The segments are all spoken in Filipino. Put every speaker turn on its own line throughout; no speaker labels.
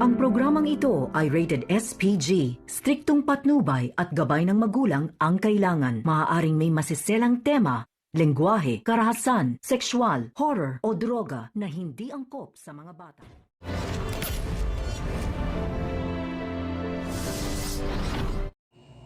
Ang programang ito ay rated SPG. Striktong patnubay at gabay ng magulang ang kailangan. Maaaring may masiselang tema, lengguwahe, karahasan, sexual, horror o droga na hindi angkop sa mga bata.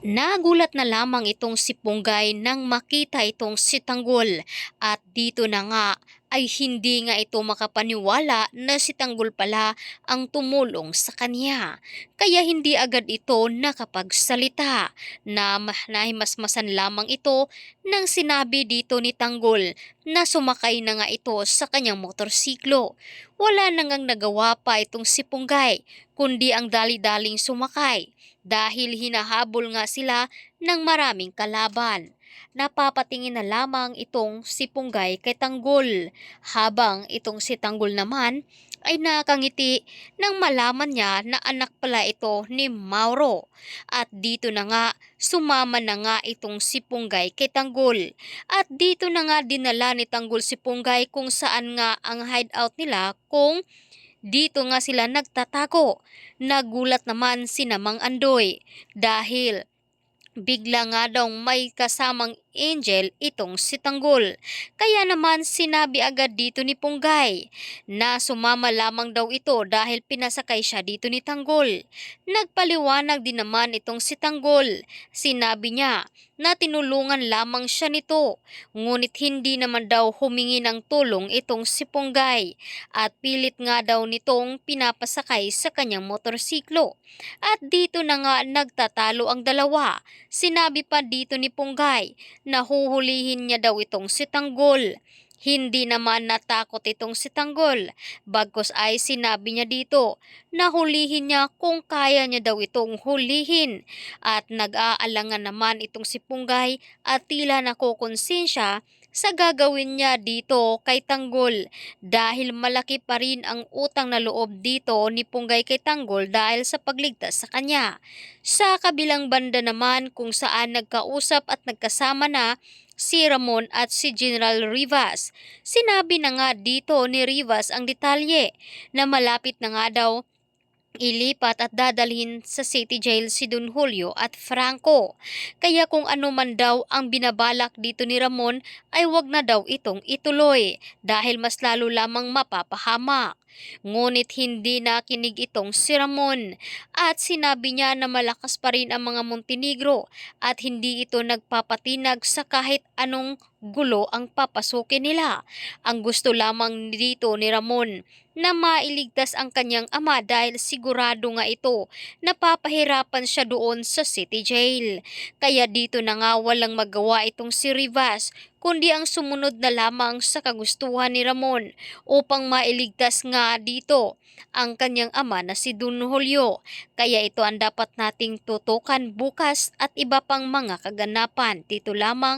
Nagulat na lamang itong si Punggay nang makita itong si Tanggol at dito na nga ay hindi nga ito makapaniwala na si Tanggol pala ang tumulong sa kanya. Kaya hindi agad ito nakapagsalita na nahimasmasan lamang ito nang sinabi dito ni Tanggol na sumakay na nga ito sa kanyang motorsiklo. Wala na ngang nagawa pa itong si Punggay kundi ang dali-daling sumakay dahil hinahabol nga sila ng maraming kalaban. Napapatingin na lamang itong si Punggay kay Tanggol habang itong si Tanggol naman ay nakangiti nang malaman niya na anak pala ito ni Mauro. At dito na nga sumama na nga itong si Punggay kay Tanggol. At dito na nga dinala ni Tanggol si Punggay kung saan nga ang hideout nila kung dito nga sila nagtatago. Nagulat naman si Mang Andoy dahil bigla nga daw may kasamang angel itong si Tanggol. Kaya naman sinabi agad dito ni Punggay na sumama lamang daw ito dahil pinasakay siya dito ni Tanggol. Nagpaliwanag din naman itong si Tanggol. Sinabi niya na tinulungan lamang siya nito, ngunit hindi naman daw humingi ng tulong itong si Punggay at pilit nga daw nitong pinapasakay sa kanyang motorsiklo. At dito na nga nagtatalo ang dalawa. Sinabi pa dito ni Punggay na huhulihin niya daw itong si Tanggol. Hindi naman natakot itong si Tanggol, bagkus ay sinabi niya dito na hulihin niya kung kaya niya daw itong hulihin. At nag-aalangan naman itong si Punggay at tila nakukonsensya sa gagawin niya dito kay Tanggol dahil malaki pa rin ang utang na loob dito ni Punggay kay Tanggol dahil sa pagligtas sa kanya. Sa kabilang banda naman kung saan nagkausap at nagkasama na si Ramon at si General Rivas. Sinabi na nga dito ni Rivas ang detalye na malapit na nga daw ilipat at dadalhin sa City Jail si Don Julio at Franco. Kaya kung ano man daw ang binabalak dito ni Ramon ay wag na daw itong ituloy dahil mas lalo lamang mapapahamak. Ngunit hindi nakinig itong si Ramon at sinabi niya na malakas pa rin ang mga Montenegro at hindi ito nagpapatinag sa kahit anong gulo ang papasukin nila. Ang gusto lamang dito ni Ramon na mailigtas ang kanyang ama dahil sigurado nga ito na papahirapan siya doon sa City Jail. Kaya dito na nga walang magawa itong si Rivas kundi ang sumunod na lamang sa kagustuhan ni Ramon upang mailigtas nga dito ang kanyang ama na si Don Julio. Kaya ito ang dapat nating tutukan bukas at iba pang mga kaganapan dito lamang